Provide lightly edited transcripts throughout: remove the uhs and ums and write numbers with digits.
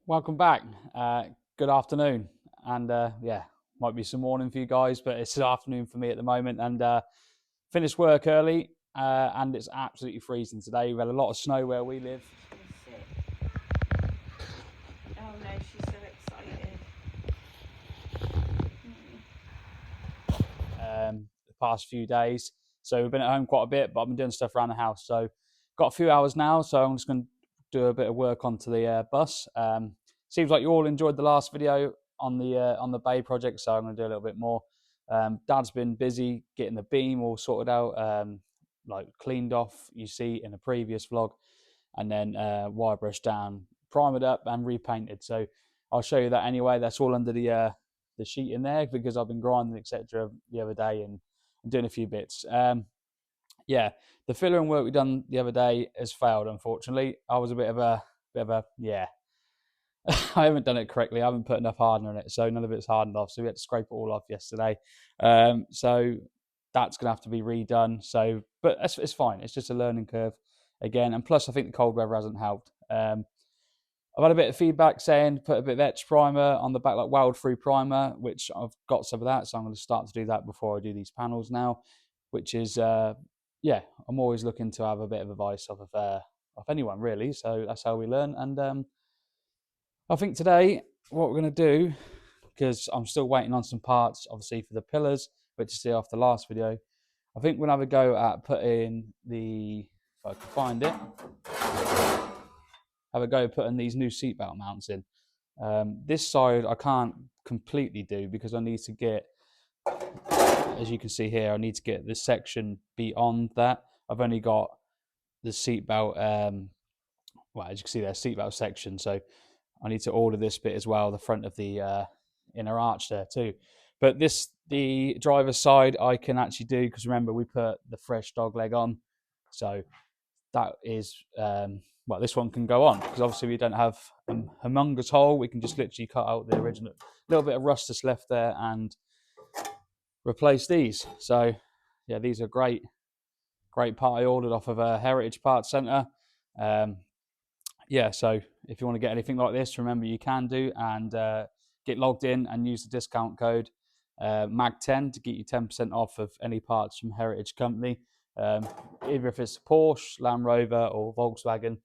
Welcome back. Good afternoon, and yeah, might be some morning for you guys, but it's afternoon for me at the moment. And finished work early, and it's absolutely freezing today. We've had a lot of snow where we live. Oh no, she's so excited. The past few days, so we've been at home quite a bit, but I've been doing stuff around the house. So got a few hours now, so I'm just going to do a bit of work onto the bus. Seems like you all enjoyed the last video on the bay project, so I'm going to do a little bit more. Dad's been busy getting the beam all sorted out, like cleaned off. You see in a previous vlog, and then wire brush down, primered up, and repainted. So I'll show you that anyway. That's all under the sheet in there because I've been grinding etc. the other day and doing a few bits. Yeah, the fillering work we done the other day has failed. Unfortunately, I was a bit of a yeah. I haven't done it correctly. I haven't put enough hardener in it, so none of it's hardened off. So we had to scrape it all off yesterday. So that's gonna have to be redone. So, but it's fine. It's just a learning curve again, and plus I think the cold weather hasn't helped. I've had a bit of feedback saying put a bit of etch primer on the back, like weld-free primer, which I've got some of that, so I'm going to start to do that before I do these panels now. Which is, yeah, I'm always looking to have a bit of advice of anyone really. So that's how we learn. And I think today what we're going to do, because I'm still waiting on some parts, obviously for the pillars, which you see off the last video. I think we're going to have a go at putting the, if I can find it, have a go putting these new seatbelt mounts in. This side I can't completely do because I need to get, as you can see here, I need to get this section beyond that. I've only got the seatbelt, well, as you can see there, seatbelt section. So I need to order this bit as well, the front of the inner arch there too. But the driver's side I can actually do because remember we put the fresh dog leg on. So that is, well, this one can go on because obviously we don't have a humongous hole. We can just literally cut out the original little bit of rust that's left there and replace these. So yeah, these are great part I ordered off of a Heritage Parts Centre. Yeah, so if you want to get anything like this, remember you can do, and get logged in and use the discount code MAG10 to get you 10% off of any parts from Heritage Company. Either if it's Porsche, Land Rover, or Volkswagen,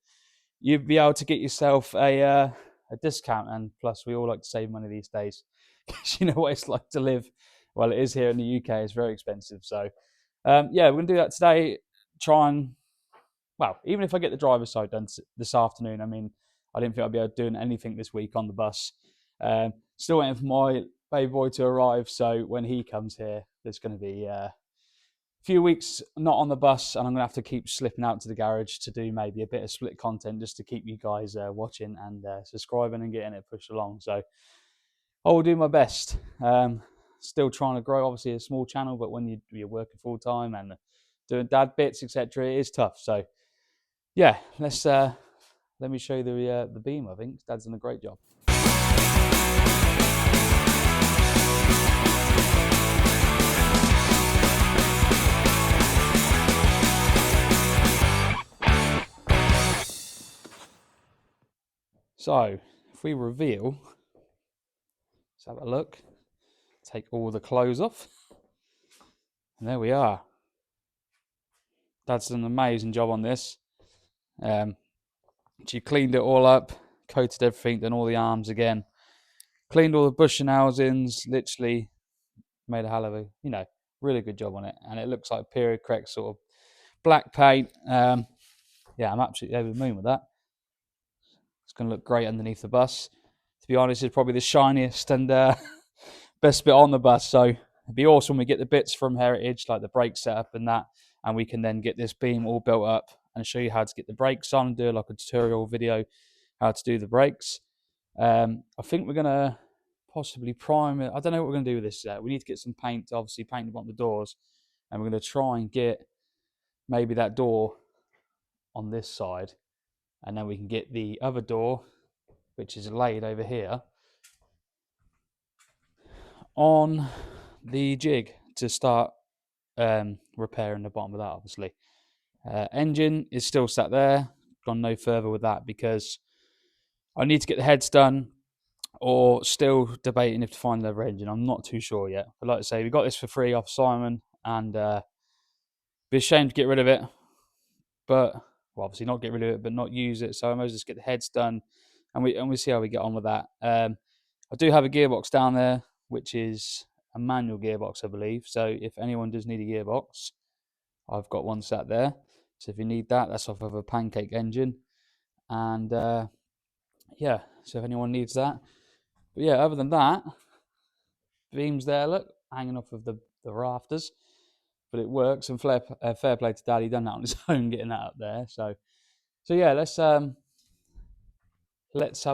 you'd be able to get yourself a discount. And plus, we all like to save money these days because you know what it's like to live. Well, it is here in the UK. It's very expensive. So, yeah, we're gonna do that today. Try and, well, even if I get the driver's side done this afternoon, I mean, I didn't think I'd be able to do anything this week on the bus. Still waiting for my baby boy to arrive. So when he comes here, there's going to be few weeks not on the bus, and I'm gonna have to keep slipping out to the garage to do maybe a bit of split content just to keep you guys watching and subscribing and getting it pushed along. So I will do my best. Still trying to grow, obviously a small channel, but when you're working full time and doing dad bits, etc., it is tough. So yeah, let me show you the beam. I think Dad's done a great job. So if we reveal, let's have a look. Take all the clothes off, and there we are. Dad's done an amazing job on this. She cleaned it all up, coated everything, done all the arms again, cleaned all the bushing housings, literally made a hell of a, really good job on it. And it looks like period correct sort of black paint. Yeah, I'm absolutely over the moon with that. It's going to look great underneath the bus. To be honest, it's probably the shiniest and best bit on the bus. So it'd be awesome when we get the bits from Heritage, like the brake setup and that, and we can then get this beam all built up and show you how to get the brakes on, do like a tutorial video how to do the brakes. I think we're gonna possibly prime it. I don't know what we're gonna do with this yet. We need to get some paint, obviously paint the bottom of the doors, and we're gonna try and get maybe that door on this side, and then we can get the other door, which is laid over here, on the jig to start repairing the bottom of that, obviously. Engine is still sat there, gone no further with that because I need to get the heads done, or still debating if to find another engine. I'm not too sure yet. But like I say, we got this for free off Simon, and be ashamed to get rid of it. But well, obviously not get rid of it, but not use it. So I might just get the heads done, and we see how we get on with that. I do have a gearbox down there, which is a manual gearbox, I believe. So if anyone does need a gearbox, I've got one sat there. So if you need that, that's off of a pancake engine. And yeah, so if anyone needs that. But yeah, other than that, beams there, look, hanging off of the rafters. But it works, and fair play to Daddy, done that on his own, getting that up there. So yeah, let's have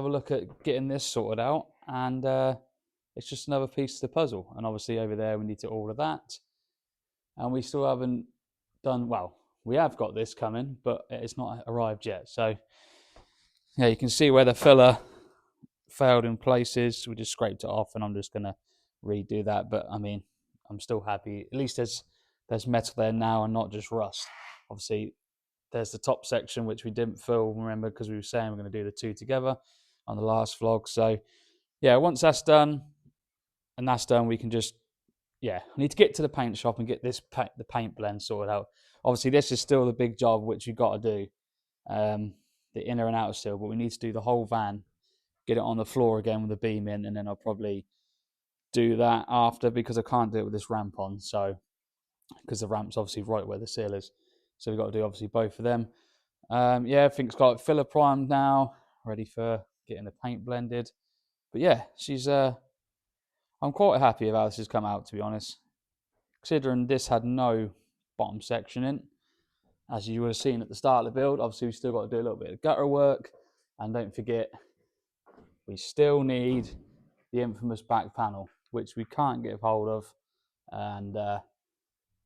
a look at getting this sorted out, and it's just another piece of the puzzle. And obviously over there we need to order that, and we still haven't done, well, we have got this coming, but it's not arrived yet. So yeah, you can see where the filler failed in places. We just scraped it off, and I'm just gonna redo that. But I mean, I'm still happy. At least there's metal there now and not just rust. Obviously, there's the top section which we didn't fill, remember, because we were saying we're going to do the two together on the last vlog. So yeah, once that's done, we can just, yeah, I need to get to the paint shop and get the paint blend sorted out. Obviously, this is still the big job which you got to do, the inner and outer seal, but we need to do the whole van, get it on the floor again with the beam in, and then I'll probably do that after, because I can't do it with this ramp on. So because the ramp's obviously right where the seal is, so we've got to do obviously both of them. Yeah, everything's got filler primed now, ready for getting the paint blended. But yeah, I'm quite happy about how this has come out, to be honest. Considering this had no bottom section in, as you would have seen at the start of the build. Obviously, we still got to do a little bit of gutter work, and don't forget, we still need the infamous back panel, which we can't get hold of, and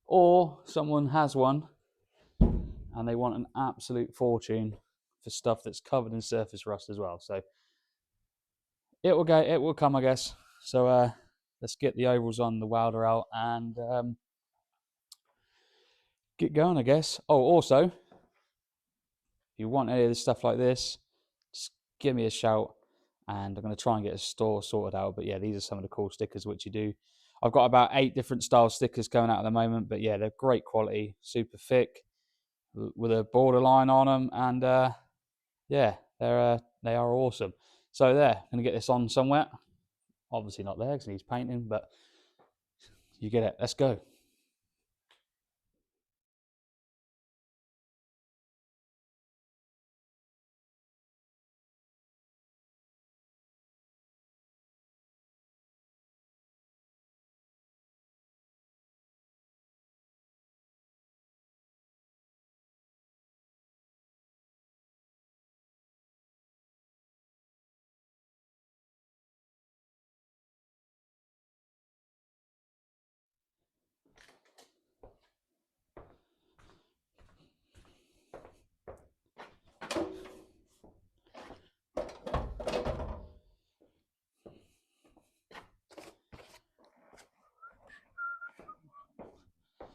or someone has one and they want an absolute fortune for stuff that's covered in surface rust as well. So it will come, I guess. So let's get the ovals on, the welder out, and get going, I guess. Oh, also, if you want any of this stuff like this, just give me a shout, and I'm going to try and get a store sorted out. But yeah, these are some of the cool stickers which you do. I've got about 8 different style stickers going out at the moment, but yeah, they're great quality, super thick, with a borderline on them, and yeah, they are awesome. So there, I'm gonna get this on somewhere. Obviously not there because it needs painting, but you get it. Let's go.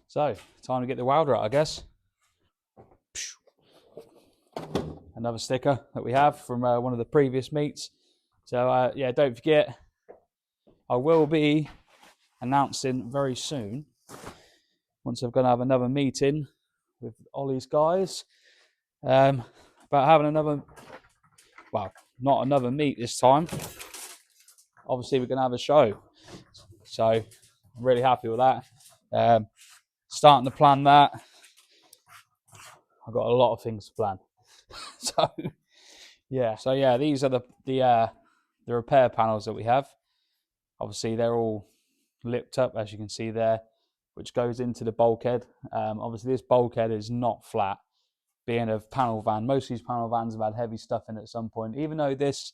So time to get the welder out, I guess. Another sticker that we have from one of the previous meets. So yeah, don't forget, I will be announcing very soon, once I'm going to have another meeting with Ollie's guys, about having another, well, not another meet this time. Obviously, we're going to have a show. So I'm really happy with that. Starting to plan that. I've got a lot of things to plan. So yeah, these are the repair panels that we have. Obviously, they're all lipped up, as you can see there, which goes into the bulkhead. Obviously, this bulkhead is not flat, being a panel van. Most of these panel vans have had heavy stuff in at some point, even though this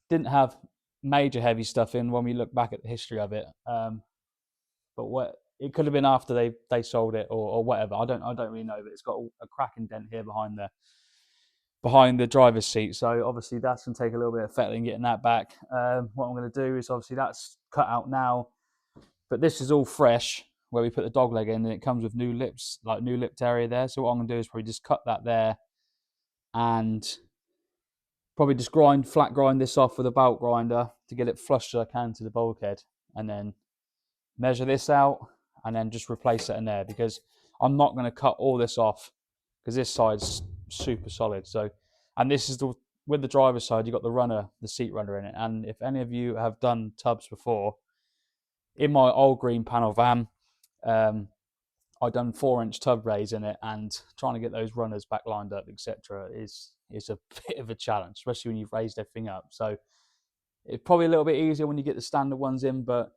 didn't have major heavy stuff in when we look back at the history of it. But what it could have been after they sold it, or whatever. I don't really know, but it's got a cracking dent here behind the driver's seat. So obviously that's going to take a little bit of fettling getting that back. What I'm going to do is, obviously that's cut out now, but this is all fresh where we put the dog leg in, and it comes with new lips, like new lipped area there. So what I'm going to do is probably just cut that there, and probably just flat grind this off with a belt grinder to get it flush as I can to the bulkhead, and then measure this out, and then just replace it in there, because I'm not going to cut all this off because this side's super solid. So, and this is the with the driver's side, you've got the runner, the seat runner in it. And if any of you have done tubs before, in my old green panel van, I done 4-inch tub raise in it, and trying to get those runners back lined up, etc., is a bit of a challenge, especially when you've raised everything up. So it's probably a little bit easier when you get the standard ones in, but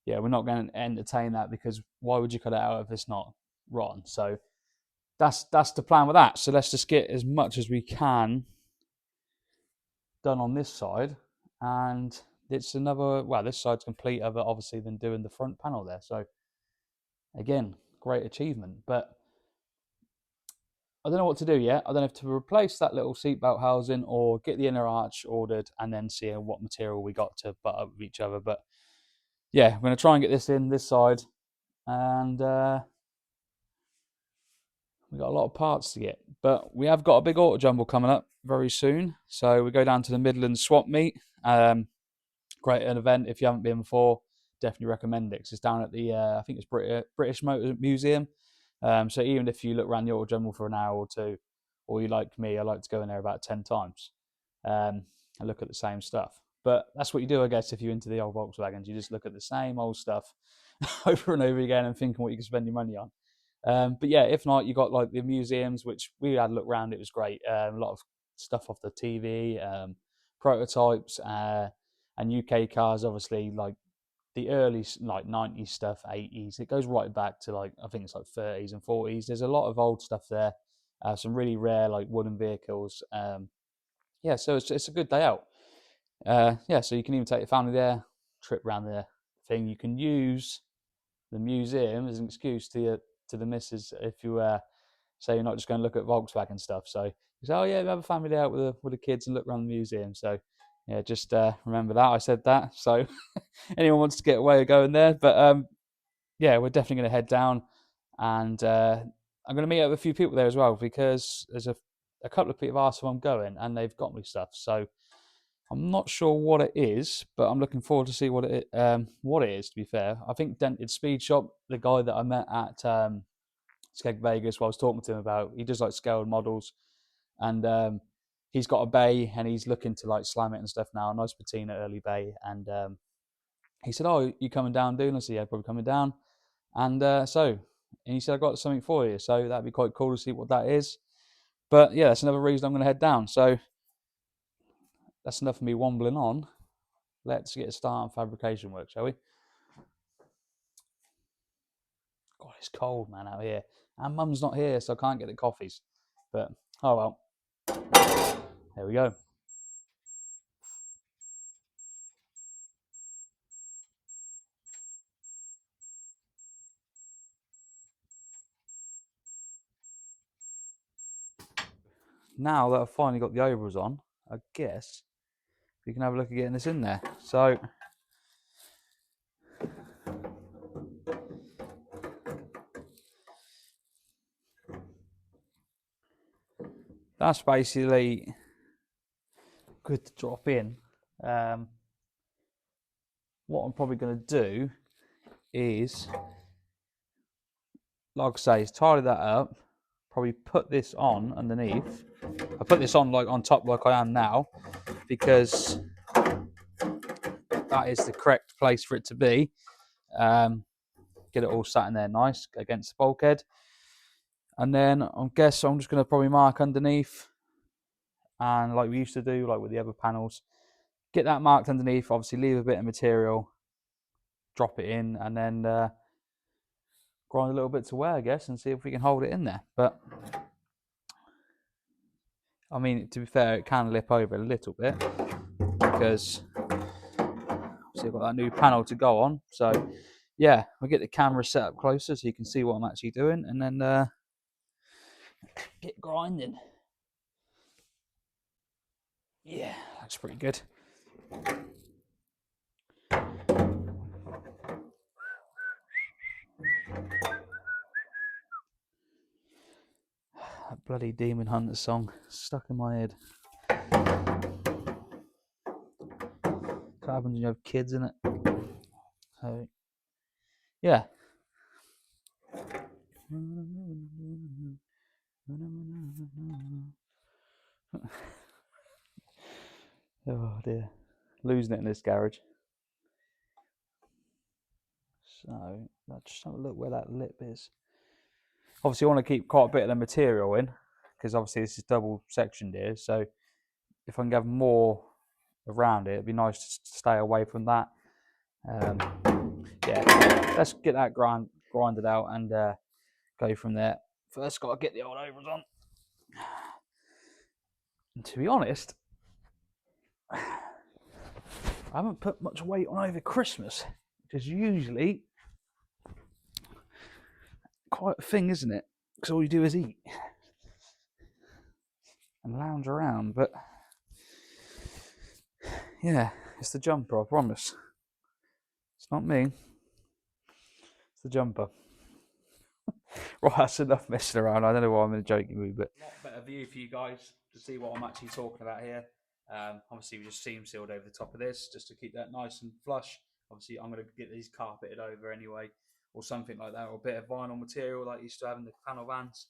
yeah, we're not going to entertain that, because why would you cut it out if it's not rotten? So that's the plan with that. So let's just get as much as we can done on this side, and it's another, well, this side's complete other obviously than doing the front panel there. So again, great achievement. But I don't know what to do yet. I don't know if to replace that little seatbelt housing or get the inner arch ordered and then see what material we got to butt up with each other. But yeah, I'm going to try and get this in this side, and we've got a lot of parts to get. But we have got a big auto jumble coming up very soon. So we go down to the Midlands swap meet. Great an event. If you haven't been before, definitely recommend it, because it's down at the I think it's British Motor Museum. So even if you look around the auto jumble for an hour or two, or you like me, I like to go in there about 10 times and look at the same stuff. But that's what you do, I guess, if you're into the old Volkswagens. You just look at the same old stuff over and over again and thinking what you can spend your money on. But yeah, if not, you got like the museums, which we had a look around. It was great. A lot of stuff off the TV, prototypes, and UK cars, obviously, like the early like 90s stuff, 80s. It goes right back to like, I think it's like 30s and 40s. There's a lot of old stuff there. Some really rare like wooden vehicles. Yeah, so it's a good day out. Yeah, so you can even take your family there, trip around the thing. You can use the museum as an excuse to the missus if you say you're not just going to look at Volkswagen stuff. So you say, oh yeah, we have a family day out with the kids and look around the museum. So yeah, just remember that I said that. So anyone wants to get away going there, but yeah, we're definitely going to head down, and I'm going to meet up with a few people there as well, because there's a couple of people asked if I'm going, and they've got me stuff. So I'm not sure what it is, but I'm looking forward to see what it is. To be fair, I think Dented Speed Shop, the guy that I met at Skeg Vegas, what I was talking to him about, he does like scaled models, and he's got a bay and he's looking to like slam it and stuff now. A nice patina early bay, and he said, "Oh, you coming down, dude?" I said, "Yeah, probably coming down." And and he said, "I got something for you," so that'd be quite cool to see what that is. But yeah, that's another reason I'm going to head down. So that's enough of me wombling on. Let's get a start on fabrication work, shall we? God, it's cold, man, out here. And Mum's not here, so I can't get the coffees. But, oh well. There we go. Now that I've finally got the overalls on, I guess we can have a look at getting this in there. So, that's basically good to drop in. What I'm probably going to do is, like I say, is tidy that up. Probably put this on underneath. I put this on like on top like I am now, because that is the correct place for it to be. Get it all sat in there nice against the bulkhead. And then I guess I'm just going to probably mark underneath, and like we used to do, like with the other panels, get that marked underneath, obviously leave a bit of material, drop it in, and then grind a little bit to wear, I guess, and see if we can hold it in there. But I mean, to be fair, it can lip over a little bit, because obviously I've got that new panel to go on. So yeah, we'll get the camera set up closer so you can see what I'm actually doing, and then get grinding. Yeah, that's pretty good. That bloody Demon Hunter song stuck in my head. what happens when you have kids, in it. So, yeah. Oh dear, losing it in this garage. So let's just have a look where that lip is. Obviously, I want to keep quite a bit of the material in, because obviously this is double sectioned here. So if I can have more around it, it'd be nice to stay away from that. Yeah, let's get that grinded out and go from there. First, got to get the old overs on. And to be honest, I haven't put much weight on over Christmas, which is usually quite a thing, isn't it? Because all you do is eat and lounge around. But yeah, it's the jumper, I promise. It's not me. It's the jumper. Right, that's enough messing around. I don't know why I'm in a joking mood, but a lot better view for you guys to see what I'm actually talking about here. Obviously, we just seam sealed over the top of this just to keep that nice and flush. Obviously, I'm going to get these carpeted over anyway, or something like that, or a bit of vinyl material like you used to have in the panel vans.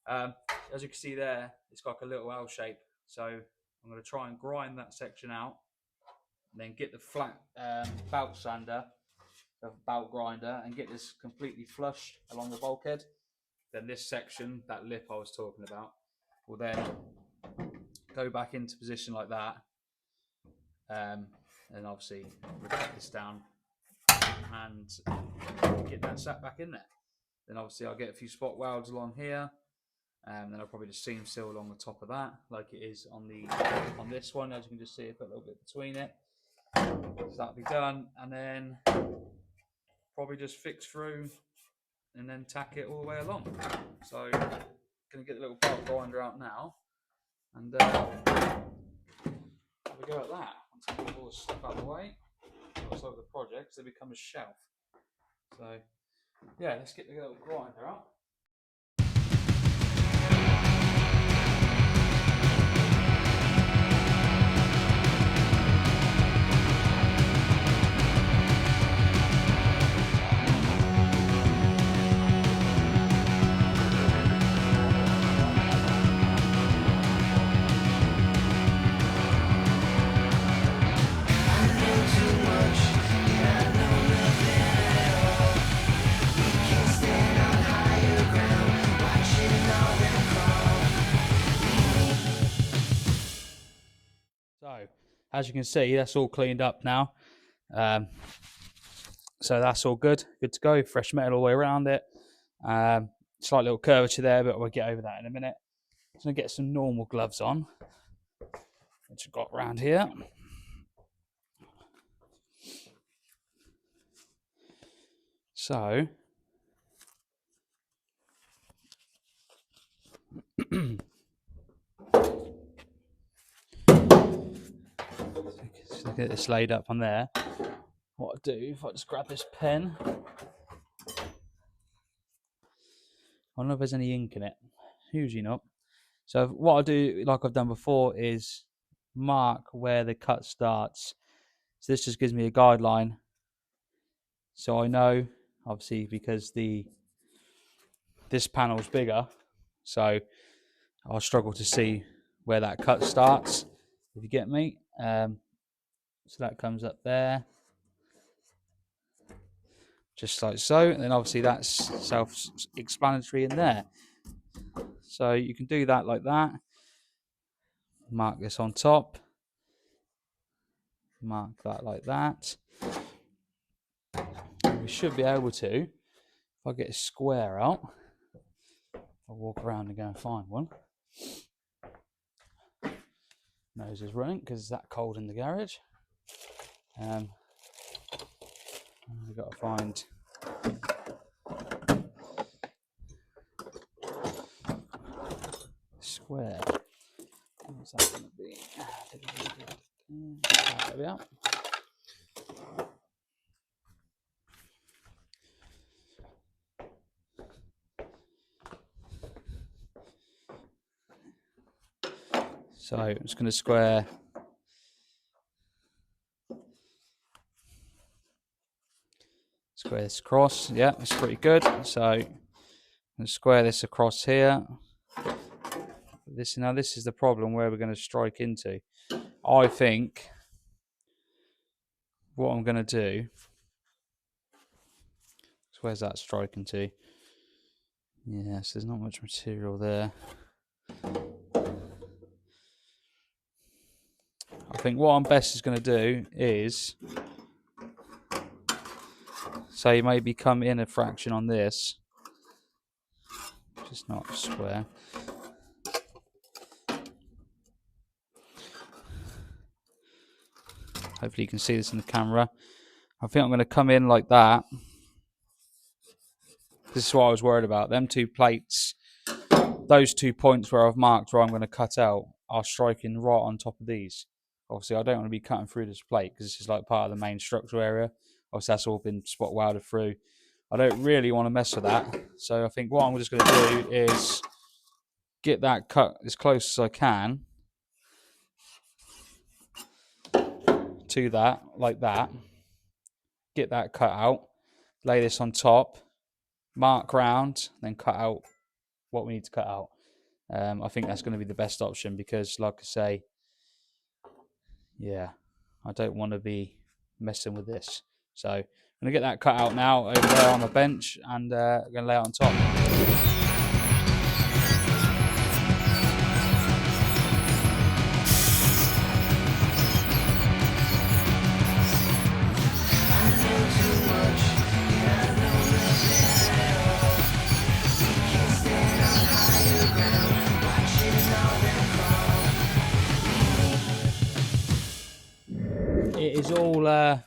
As you can see there, it's got like a little L shape. So I'm going to try and grind that section out, and then get the flat belt sander, belt grinder, and get this completely flush along the bulkhead. Then this section, that lip I was talking about, will then go back into position like that, and obviously retract this down and get that sat back in there. Then obviously I'll get a few spot welds along here, and then I'll probably just seam seal along the top of that, like it is on this one. As you can just see, I've got a little bit between it. So that'll be done, and then probably just fix through and then tack it all the way along. So gonna get the little belt grinder out now, and have a go at that. Once I get all the stuff out of the way, looks like the project, they become a shelf. So yeah, let's get the little grinder out. So, as you can see, that's all cleaned up now. So that's all good to go. Fresh metal all the way around it. Slight little curvature there, but we'll get over that in a minute. I'm going to get some normal gloves on, which I've got around here. So, get this laid up on there. What I do, if I just grab this pen, I don't know if there's any ink in it. Usually not. So what I do, like I've done before, is mark where the cut starts. So this just gives me a guideline. So I know, obviously, because this panel's bigger, so I'll struggle to see where that cut starts, if you get me. So that comes up there, just like so. And then obviously that's self-explanatory in there. So you can do that like that. Mark this on top. Mark that like that. We should be able to, if I get a square out, I'll walk around and go and find one. Nose is running because it's that cold in the garage. We've got to find square. What's that going to be? There we are. So I'm just going to square Square this across. Yeah, that's pretty good. So let's square this across here. This is the problem where we're going to strike into. I think what I'm going to do. So where's that striking to? Yes, there's not much material there. I think what I'm best is going to do is, say, maybe come in a fraction on this, just not square. Hopefully you can see this in the camera. I think I'm going to come in like that. This is what I was worried about. Them two plates, those 2 points where I've marked where I'm going to cut out, are striking right on top of these. Obviously, I don't want to be cutting through this plate because this is like part of the main structural area. Obviously, that's all been spot welded through. I don't really want to mess with that. So I think what I'm just going to do is get that cut as close as I can to that, like that. Get that cut out. Lay this on top. Mark round, then cut out what we need to cut out. I think that's going to be the best option because, like I say, yeah, I don't want to be messing with this. So I'm going to get that cut out now over there on the bench and I'm going to lay it on top. It is all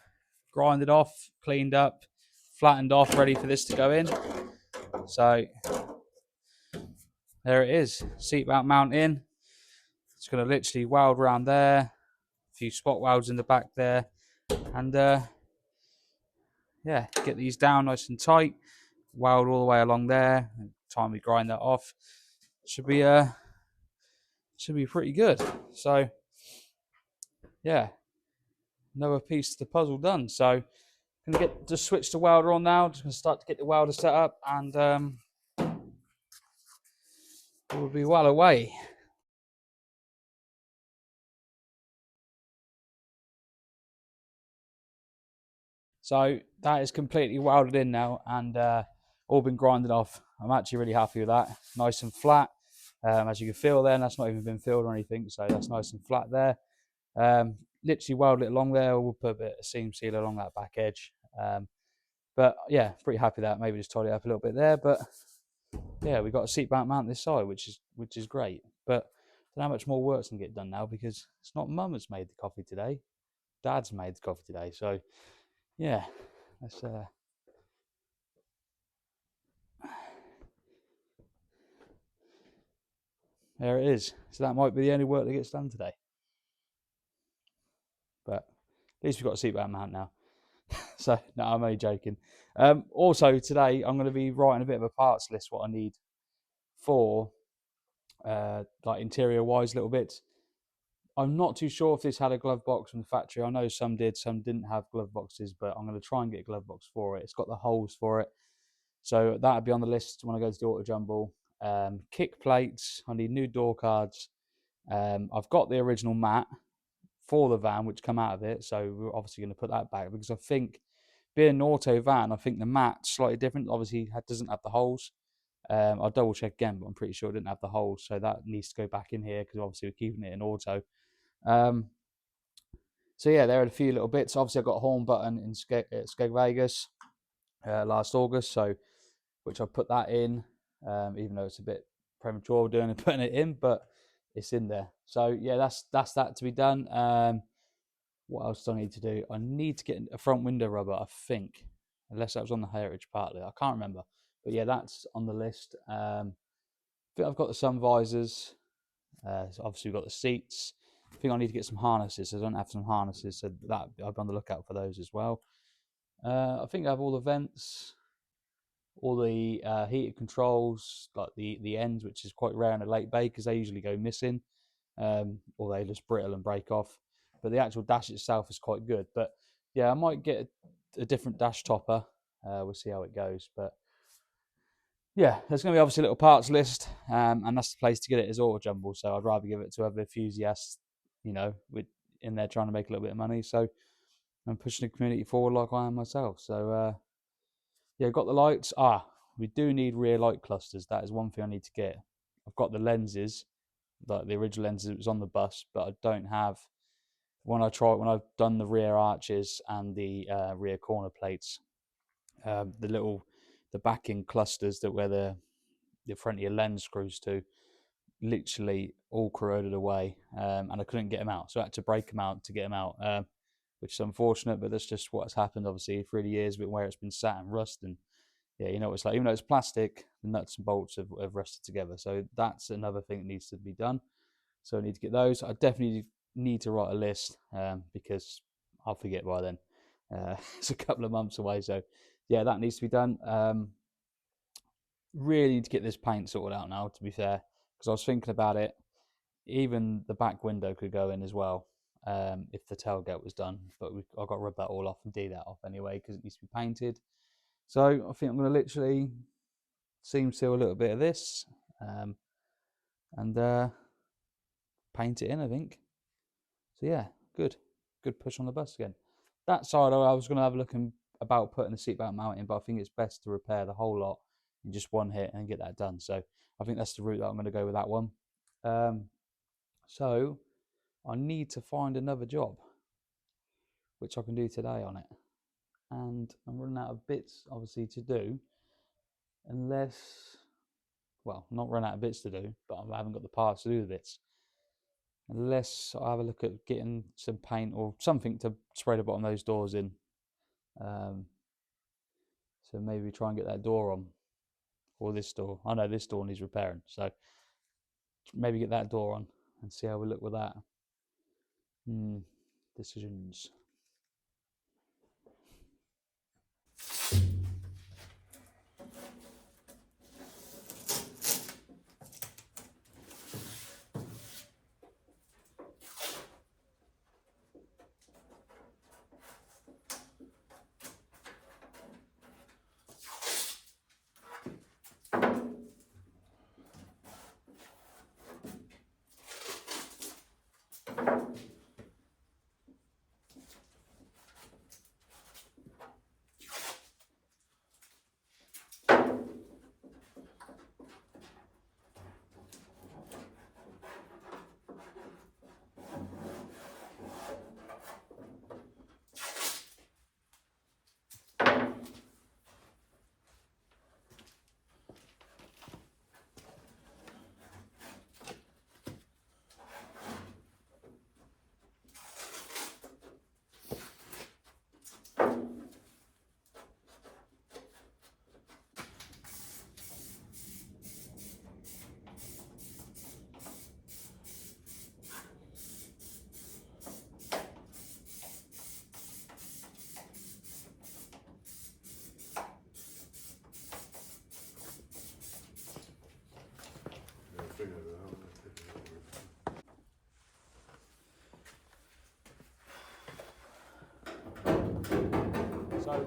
grinded off, cleaned up, flattened off, ready for this to go in. So there it is, seat mount in. It's going to literally weld around there, a few spot welds in the back there, and yeah, get these down nice and tight, weld all the way along there. And time we grind that off, should be pretty good. So yeah, another piece of the puzzle done. So I'm gonna just switch the welder on now. Just gonna start to get the welder set up, and we'll be well away. So that is completely welded in now and all been grinded off. I'm actually really happy with that. Nice and flat. As you can feel there, and that's not even been filled or anything, so that's nice and flat there. Literally welded it along there. We'll put a bit of seam seal along that back edge. But yeah, pretty happy with that. Maybe just tidy up a little bit there. But yeah, we got a seat mount this side, which is great. But I don't know how much more work's gonna get done now because it's not Mum that's made the coffee today. Dad's made the coffee today. So yeah, let's there it is. So that might be the only work that gets done today. But at least we've got a seatbelt mount now. So no, I'm only joking. Also today I'm going to be writing a bit of a parts list what I need for like interior wise little bits. I'm not too sure if this had a glove box from the factory. I know some did, some didn't have glove boxes, but I'm going to try and get a glove box for it. It's got the holes for it. So that'll be on the list when I go to the Auto Jumble. Kick plates, I need new door cards. I've got the original mat for the van which come out of it, so we're obviously going to put that back because I think being an auto van, I think the mat's slightly different. Obviously it doesn't have the holes. I'll double check again, but I'm pretty sure it didn't have the holes, so that needs to go back in here because obviously we're keeping it in auto. So yeah, there are a few little bits. Obviously I got a horn button in Skeg Vegas last August, so which I put that in, even though it's a bit premature doing and putting it in, but it's in there. So yeah, that's that to be done. What else do I need to do? I need to get a front window rubber, I think, unless that was on the Heritage partly. I can't remember, but yeah, that's on the list. I think I've got the sun visors. So obviously we've got the seats. I think I need to get some harnesses. I don't have some harnesses, so that I'll be on the lookout for those as well. I think I have all the vents, all the heated controls, like the ends, which is quite rare in a late bay because they usually go missing, or they just brittle and break off. But the actual dash itself is quite good. But yeah, I might get a different dash topper We'll see how it goes. But yeah, there's going to be obviously a little parts list, and that's the place to get it is Auto Jumble. So I'd rather give it to other enthusiasts, with in there trying to make a little bit of money. So I'm pushing the community forward like I am myself. So yeah, got the lights. We do need rear light clusters. That is one thing I need to get. I've got the lenses, like the original lenses that was on the bus, but I don't have. When I've done the rear arches and the rear corner plates, the backing clusters that where the front of your lens screws to, literally all corroded away, and I couldn't get them out, so I had to break them out to get them out, which is unfortunate, but that's just what's happened. Obviously, through the years, where it's been sat and rust, and yeah, it's like, even though it's plastic, the nuts and bolts have rusted together. So that's another thing that needs to be done. So I need to get those. I definitely need to write a list, because I'll forget by then. It's a couple of months away, so yeah, that needs to be done. Really need to get this paint sorted out now, to be fair, because I was thinking about it. Even the back window could go in as well, if the tailgate was done, but I've got to rub that all off and do that off anyway because it needs to be painted. So I think I'm going to literally seam seal a little bit of this, and paint it in, I think. So yeah, good push on the bus again. That side, I was going to have a look about putting the seatbelt mount in, but I think it's best to repair the whole lot in just one hit and get that done. So I think that's the route that I'm going to go with that one. So I need to find another job, which I can do today on it. And I'm running out of bits, obviously, to do, unless, well, not run out of bits to do, but I haven't got the parts to do the bits. Unless I have a look at getting some paint or something to spray the bottom of those doors in. So maybe try and get that door on, or this door. I know this door needs repairing, so maybe get that door on and see how we look with that. Decisions. So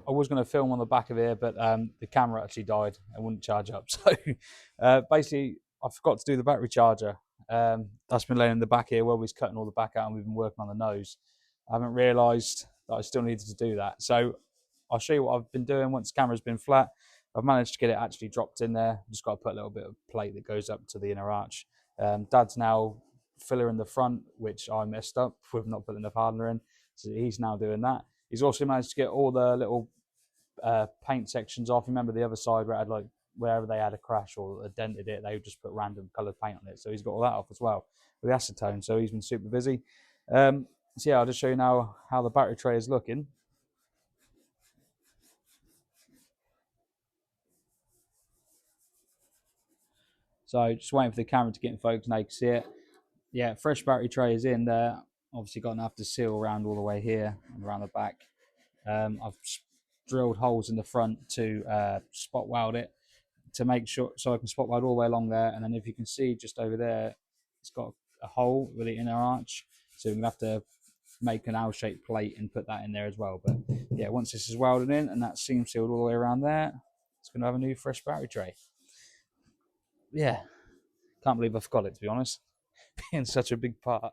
I was going to film on the back of here, but the camera actually died and wouldn't charge up. So basically, I forgot to do the battery charger. That's been laying in the back here where we was cutting all the back out, and we've been working on the nose. I haven't realised that I still needed to do that. So I'll show you what I've been doing once the camera's been flat. I've managed to get it actually dropped in there. Just got to put a little bit of plate that goes up to the inner arch. Dad's now filler in the front, which I messed up with not putting enough hardener in. So he's now doing that. He's also managed to get all the little paint sections off. Remember the other side where it had, like, wherever they had a crash or dented it, they would just put random coloured paint on it. So he's got all that off as well with acetone. So he's been super busy. So yeah, I'll just show you now how the battery tray is looking. So just waiting for the camera to get in focus now you can see it. Yeah, fresh battery tray is in there. Obviously got enough to seal around all the way here and around the back. I've drilled holes in the front to spot weld it to make sure, so I can spot weld all the way along there. And then if you can see just over there, it's got a hole with the inner arch. So we're gonna have to make an L-shaped plate and put that in there as well. But yeah, once this is welded in and that's seam sealed all the way around there, it's going to have a new fresh battery tray. Yeah, can't believe I forgot it, to be honest, being such a big part.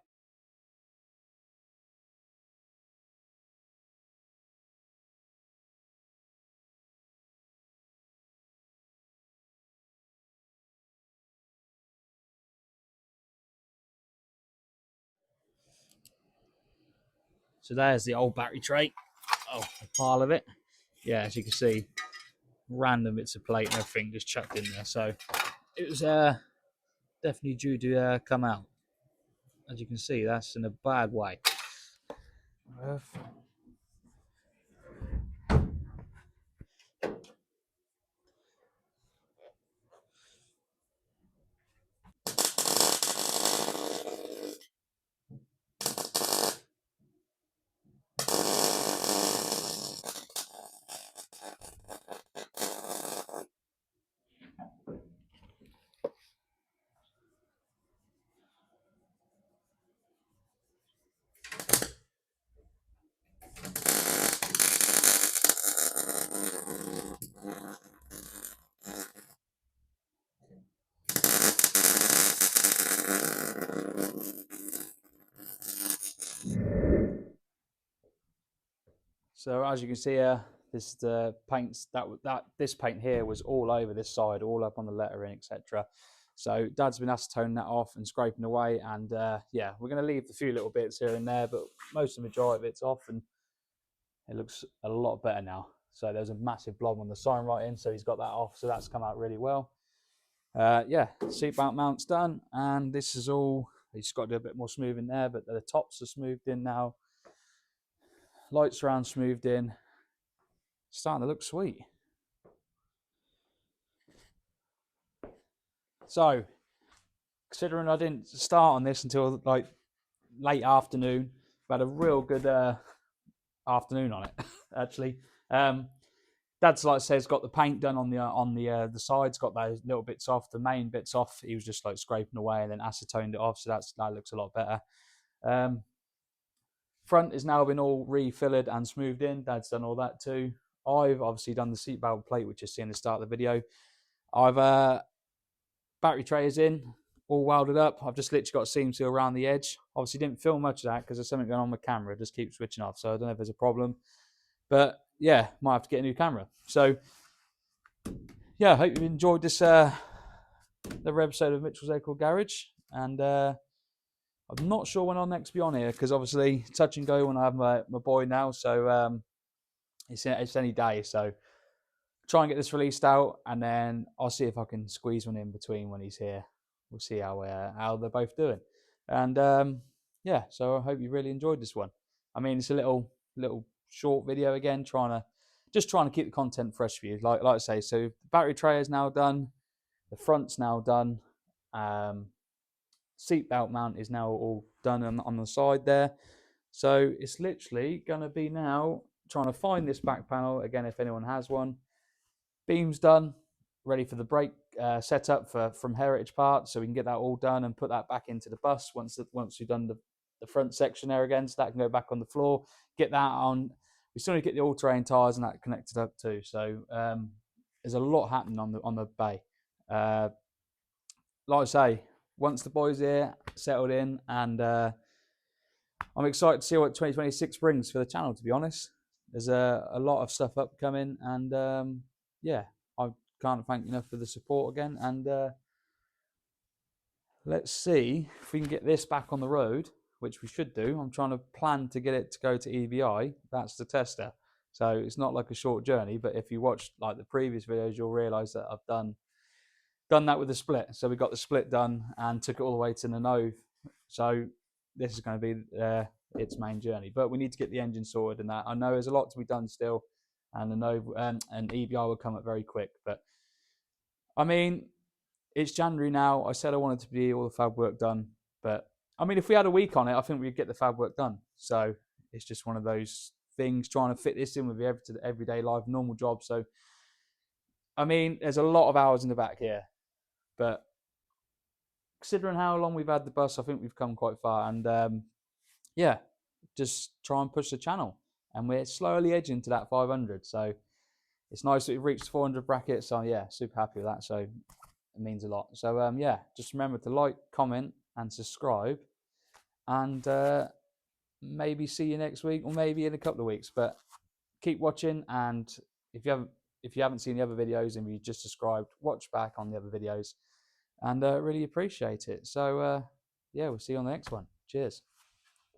So there's the old battery tray. Oh, a pile of it. Yeah, as you can see, random bits of plate and everything just chucked in there. So it was definitely due to come out. As you can see, that's in a bad way. So as you can see here, this the paints this paint here was all over this side, all up on the lettering, etc. So Dad's been acetoning that off and scraping away, and yeah, we're going to leave a few little bits here and there, but most of the majority of it's off, and it looks a lot better now. So there's a massive blob on the sign writing, so he's got that off, so that's come out really well. Yeah, seatbelt mount's done, and this is all. He's got to do a bit more smoothing there, but the tops are smoothed in now. Lights around smoothed in. Starting to look sweet. So, considering I didn't start on this until like late afternoon, I've had a real good afternoon on it. Actually, Dad's like says got the paint done on the sides, got those little bits off, the main bits off. He was just like scraping away and then acetoned it off, so that looks a lot better. Front has now been all refilled and smoothed in. Dad's done all that too. I've obviously done the seatbelt plate, which you see in the start of the video. I've battery tray is in, all welded up. I've just literally got a seam seal around the edge. Obviously didn't film much of that because there's something going on with the camera. It just keeps switching off, so I don't know if there's a problem. But yeah, might have to get a new camera. So yeah, I hope you enjoyed this the episode of Mitchell's Vehicle Garage. And I'm not sure when I'll next be on here because obviously touch and go when I have my boy now. So it's any day. So try and get this released out, and then I'll see if I can squeeze one in between when he's here. We'll see how they're both doing. And yeah, so I hope you really enjoyed this one. I mean, it's a little short video again, trying to keep the content fresh for you. Like I say, so the battery tray is now done, the front's now done, seatbelt mount is now all done on the side there. So it's literally going to be now trying to find this back panel again if anyone has one. Beam's done, ready for the brake setup from Heritage Parts, so we can get that all done and put that back into the bus once we've done the front section there again, so that can go back on the floor. Get that on. We still need to get the all-terrain tyres and that connected up too. So there's a lot happening on the bay. Like I say, once the boys here settled in, and I'm excited to see what 2026 brings for the channel. To be honest, there's a lot of stuff upcoming, and yeah, I can't thank you enough for the support again. And let's see if we can get this back on the road, which we should do. I'm trying to plan to get it to go to EBI. That's the tester, so it's not like a short journey. But if you watch like the previous videos, you'll realise that I've done that with the split. So we got the split done and took it all the way to Nanove. So this is going to be its main journey. But we need to get the engine sorted and that. I know there's a lot to be done still, and Nanove and EBI will come up very quick. But I mean, it's January now. I said I wanted to be all the fab work done, but I mean, if we had a week on it, I think we'd get the fab work done. So it's just one of those things, trying to fit this in with the everyday life, normal job. So I mean, there's a lot of hours in the back here, but considering how long we've had the bus, I think we've come quite far. And yeah, just try and push the channel. And we're slowly edging to that 500. So it's nice that we've reached 400 brackets. So yeah, super happy with that. So it means a lot. So yeah, just remember to like, comment, and subscribe. And maybe see you next week, or maybe in a couple of weeks. But keep watching, and if you haven't seen the other videos and you just subscribed, watch back on the other videos, and really appreciate it. So yeah, we'll see you on the next one. Cheers.